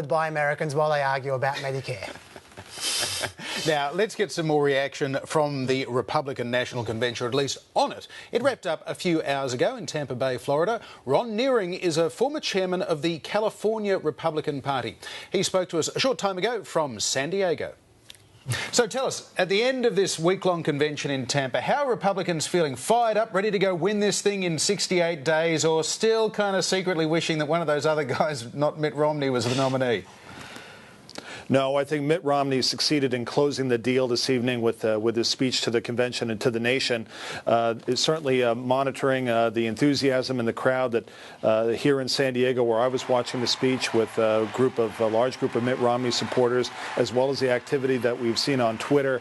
by Americans while they argue about Medicare. Now, let's get some more reaction from the Republican National Convention, or at least on it. It wrapped up a few hours ago in Tampa Bay, Florida. Ron Nehring is a former chairman of the California Republican Party. He spoke to us a short time ago from San Diego. So tell us, at the end of this week-long convention in Tampa, how are Republicans feeling? Fired up, ready to go win this thing in 68 days, or still kind of secretly wishing that one of those other guys, not Mitt Romney, was the nominee? No, I think Mitt Romney succeeded in closing the deal this evening with his speech to the convention and to the nation. Is certainly monitoring the enthusiasm in the crowd that here in San Diego, where I was watching the speech with a large group of Mitt Romney supporters, as well as the activity that we've seen on Twitter.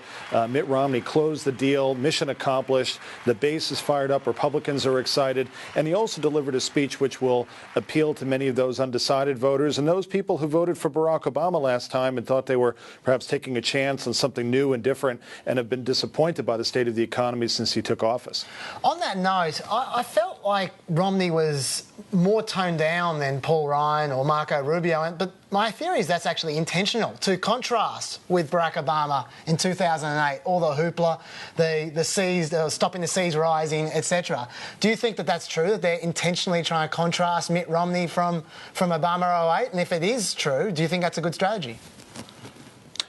Mitt Romney closed the deal, mission accomplished. The base is fired up. Republicans are excited, and he also delivered a speech which will appeal to many of those undecided voters and those people who voted for Barack Obama last time and thought they were perhaps taking a chance on something new and different, and have been disappointed by the state of the economy since he took office. On that note, I felt like Romney was more toned down than Paul Ryan or Marco Rubio, but my theory is that's actually intentional, to contrast with Barack Obama in 2008, all the hoopla, the seas, stopping the seas rising, etc. Do you think that that's true, that they're intentionally trying to contrast Mitt Romney from Obama 08? And if it is true, do you think that's a good strategy?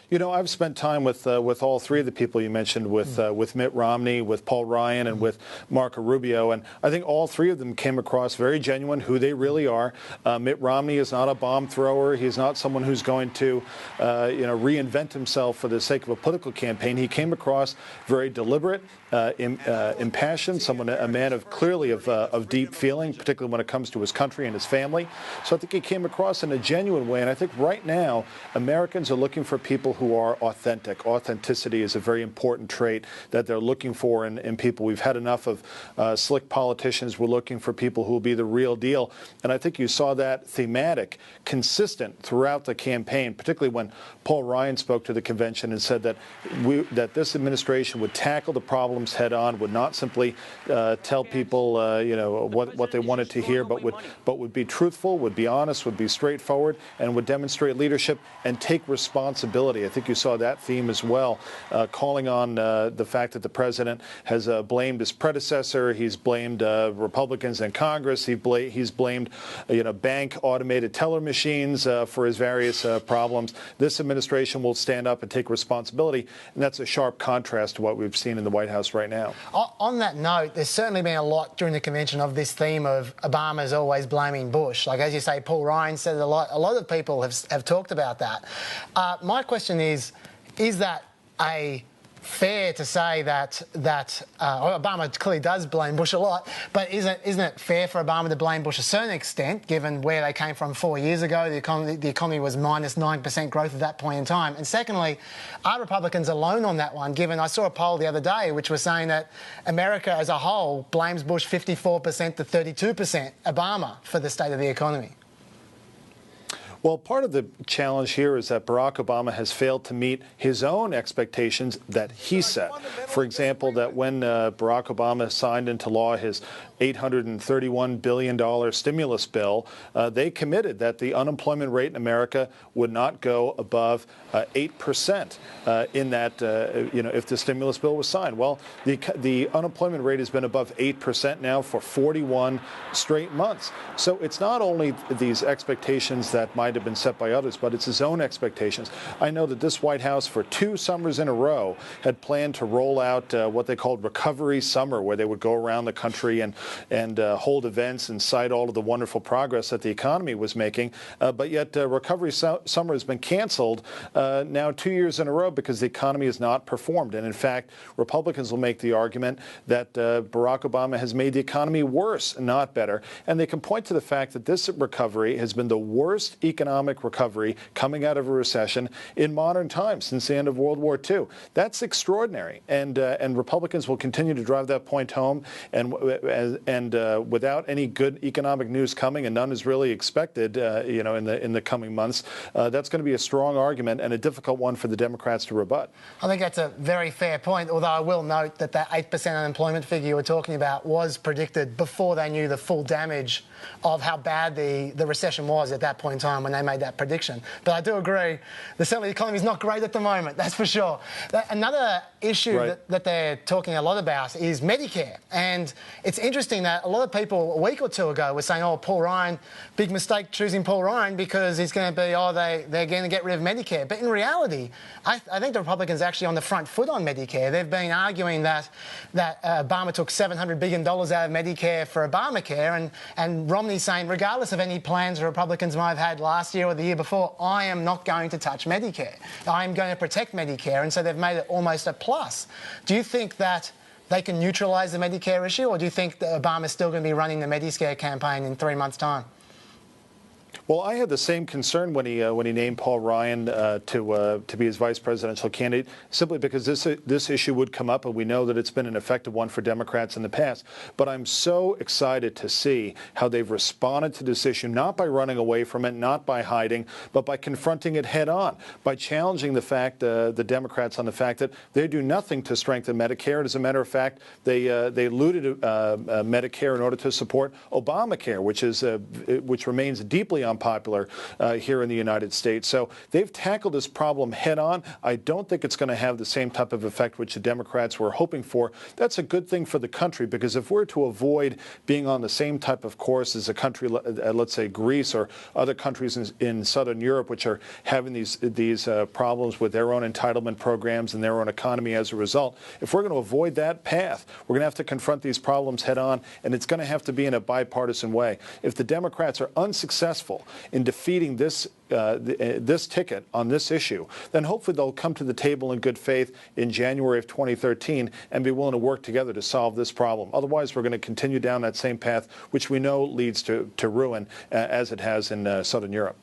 You know, I've spent time with all three of the people you mentioned, with Mitt Romney, with Paul Ryan, and with Marco Rubio, and I think all three of them came across very genuine, who they really are. Mitt Romney is not a bomb thrower. He's not someone who's going to, reinvent himself for the sake of a political campaign. He came across very deliberate, impassioned, a man of clearly of deep feeling, particularly when it comes to his country and his family. So I think he came across in a genuine way, and I think right now Americans are looking for people who are authentic. Authenticity is a very important trait that they're looking for in people. We've had enough of slick politicians. We're looking for people who will be the real deal. And I think you saw that thematic, consistent throughout the campaign, particularly when Paul Ryan spoke to the convention and said that this administration would tackle the problems head on, would not simply tell people what they wanted to hear, but would be truthful, would be honest, would be straightforward, and would demonstrate leadership and take responsibility. I think you saw that theme as well, calling on the fact that the president has blamed his predecessor. He's blamed Republicans in Congress. He's blamed bank automated teller machines for his various problems. This administration will stand up and take responsibility, and that's a sharp contrast to what we've seen in the White House right now. On that note, there's certainly been a lot during the convention of this theme of Obama's always blaming Bush. Like, as you say, Paul Ryan said it a lot. A lot of people have talked about that. My question is that fair to say that Obama clearly does blame Bush a lot, but isn't it fair for Obama to blame Bush to a certain extent, given where they came from 4 years ago? The economy was minus 9% growth at that point in time. And secondly, are Republicans alone on that one, given I saw a poll the other day which was saying that America as a whole blames Bush 54% to 32% Obama for the state of the economy? Well, part of the challenge here is that Barack Obama has failed to meet his own expectations that he set. For example, that when Barack Obama signed into law his $831 billion stimulus bill, they committed that the unemployment rate in America would not go above 8% in that, if the stimulus bill was signed. Well, the unemployment rate has been above 8% now for 41 straight months. So it's not only these expectations that might have been set by others, but it's his own expectations. I know that this White House, for 2 summers in a row, had planned to roll out what they called Recovery Summer, where they would go around the country and hold events and cite all of the wonderful progress that the economy was making. But yet Recovery Summer has been canceled now 2 years in a row because the economy has not performed. And in fact, Republicans will make the argument that Barack Obama has made the economy worse, not better. And they can point to the fact that this recovery has been the worst economic recovery coming out of a recession in modern times since the end of World War II. That's extraordinary. And Republicans will continue to drive that point home. And without any good economic news coming, and none is really expected, in the coming months, that's going to be a strong argument and a difficult one for the Democrats to rebut. I think that's a very fair point, although I will note that 8% unemployment figure you were talking about was predicted before they knew the full damage of how bad the recession was at that point in time when they made that prediction. But I do agree, the economy is not great at the moment, that's for sure. Another issue that they're talking a lot about is Medicare. And it's interesting that a lot of people a week or two ago were saying, oh, Paul Ryan, big mistake choosing Paul Ryan because he's going to be, they're going to get rid of Medicare. But in reality, I think the Republicans are actually on the front foot on Medicare. They've been arguing that Obama took $700 billion out of Medicare for Obamacare, and Romney's saying, regardless of any plans the Republicans might have had last year or the year before, I am not going to touch Medicare. I am going to protect Medicare, and so they've made it almost a plus. Do you think that they can neutralise the Medicare issue, or do you think that Obama's still going to be running the Medicare campaign in 3 months' time? Well, I had the same concern when he named Paul Ryan to be his vice presidential candidate, simply because this issue would come up, and we know that it's been an effective one for Democrats in the past. But I'm so excited to see how they've responded to this issue, not by running away from it, not by hiding, but by confronting it head on, by challenging the Democrats on the fact that they do nothing to strengthen Medicare. And as a matter of fact, they looted Medicare in order to support Obamacare, which remains deeply unpopular here in the United States. So they've tackled this problem head on. I don't think it's going to have the same type of effect which the Democrats were hoping for. That's a good thing for the country, because if we're to avoid being on the same type of course as a country, let's say Greece or other countries in Southern Europe, which are having these problems with their own entitlement programs and their own economy as a result, if we're going to avoid that path, we're going to have to confront these problems head on, and it's going to have to be in a bipartisan way. If the Democrats are unsuccessful in defeating this ticket on this issue, then hopefully they'll come to the table in good faith in January of 2013 and be willing to work together to solve this problem. Otherwise, we're going to continue down that same path, which we know leads to ruin, as it has in Southern Europe.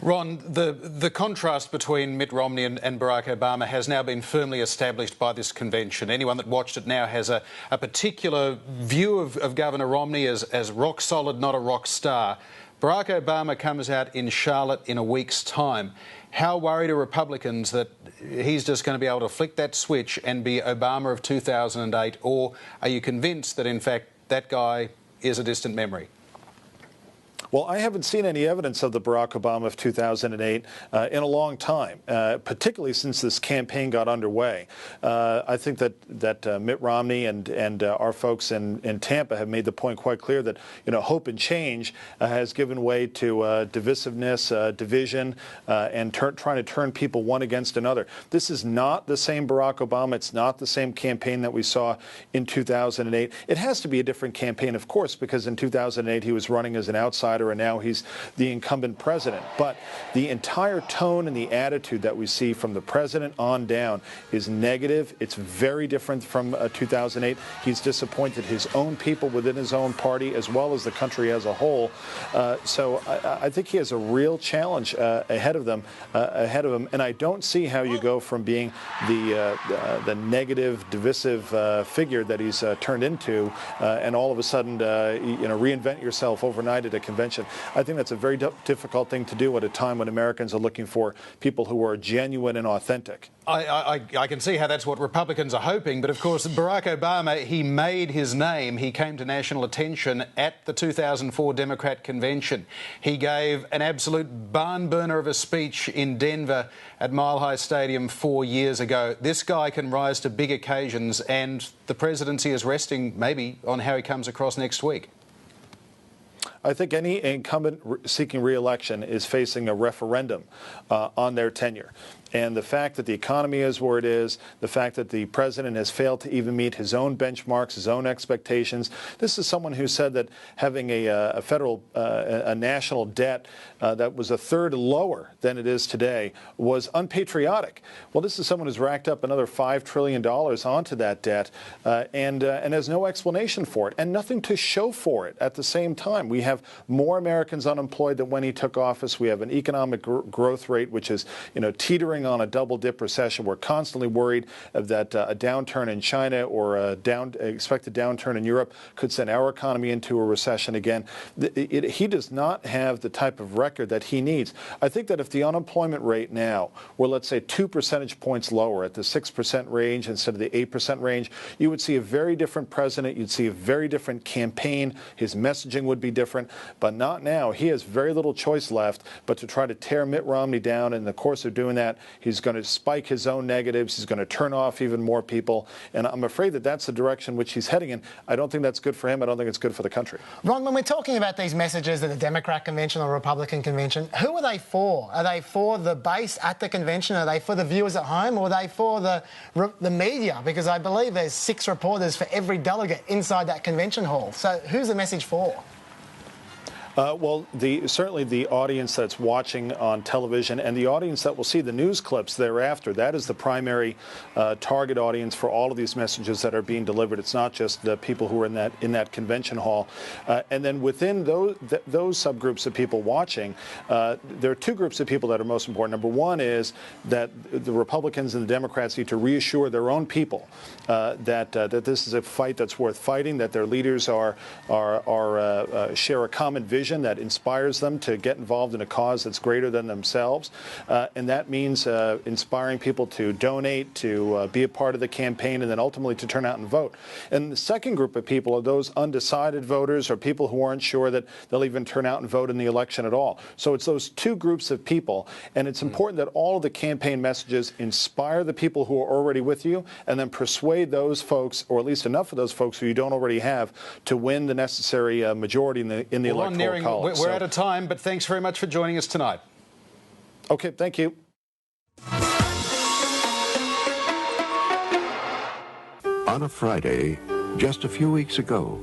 Ron, the contrast between Mitt Romney and Barack Obama has now been firmly established by this convention. Anyone that watched it now has a particular view of Governor Romney as rock solid, not a rock star. Barack Obama comes out in Charlotte in a week's time. How worried are Republicans that he's just going to be able to flick that switch and be Obama of 2008, or are you convinced that, in fact, that guy is a distant memory? Well, I haven't seen any evidence of the Barack Obama of 2008 in a long time, particularly since this campaign got underway. I think that Mitt Romney and our folks in Tampa have made the point quite clear that hope and change has given way to divisiveness, division, and trying to turn people one against another. This is not the same Barack Obama. It's not the same campaign that we saw in 2008. It has to be a different campaign, of course, because in 2008 he was running as an outsider, and now he's the incumbent president. But the entire tone and the attitude that we see from the president on down is negative. It's very different from 2008. He's disappointed his own people within his own party as well as the country as a whole. So I think he has a real challenge ahead of him, and I don't see how you go from being the negative, divisive figure that he's turned into, and all of a sudden, reinvent yourself overnight at a convention. I think that's a very difficult thing to do at a time when Americans are looking for people who are genuine and authentic. I can see how that's what Republicans are hoping, but of course Barack Obama, he made his name. He came to national attention at the 2004 Democrat convention. He gave an absolute barn burner of a speech in Denver at Mile High Stadium 4 years ago. This guy can rise to big occasions, and the presidency is resting maybe on how he comes across next week. I think any incumbent seeking re-election is facing a referendum on their tenure. And the fact that the economy is where it is, the fact that the president has failed to even meet his own benchmarks, his own expectations. This is someone who said that having a national debt that was a third lower than it is today was unpatriotic. Well, this is someone who's racked up another $5 trillion onto that debt and has no explanation for it and nothing to show for it at the same time. We have have more Americans unemployed than when he took office. We have an economic growth rate which is, teetering on a double-dip recession. We're constantly worried that a downturn in China or a expected downturn in Europe could send our economy into a recession again. He does not have the type of record that he needs. I think that if the unemployment rate now were, let's say, 2 percentage points lower at the 6% range instead of the 8% range, you would see a very different president. You'd see a very different campaign. His messaging would be different, but not now. He has very little choice left but to try to tear Mitt Romney down. In the course of doing that, he's going to spike his own negatives. He's going to turn off even more people, and I'm afraid that that's the direction which he's heading in. I don't think that's good for him. I don't think it's good for the country. Ron, when we're talking about these messages at the Democrat convention or Republican convention, who are they for? Are they for the base at the convention? Are they for the viewers at home? Or are they for the media? Because I believe there's 6 reporters for every delegate inside that convention hall. So who's the message for? Well, certainly the audience that's watching on television and the audience that will see the news clips thereafter, that is the primary target audience for all of these messages that are being delivered. It's not just the people who are in that convention hall. And then within those subgroups of people watching, there are 2 groups of people that are most important. Number one is that the Republicans and the Democrats need to reassure their own people that this is a fight that's worth fighting, that their leaders share a common vision that inspires them to get involved in a cause that's greater than themselves. And that means inspiring people to donate, to be a part of the campaign, and then ultimately to turn out and vote. And the second group of people are those undecided voters or people who aren't sure that they'll even turn out and vote in the election at all. So it's those 2 groups of people, and it's important that all of the campaign messages inspire the people who are already with you and then persuade those folks, or at least enough of those folks who you don't already have, to win the necessary majority in the electoral college. We're out of time, but thanks very much for joining us tonight. Okay, thank you. On a Friday, just a few weeks ago,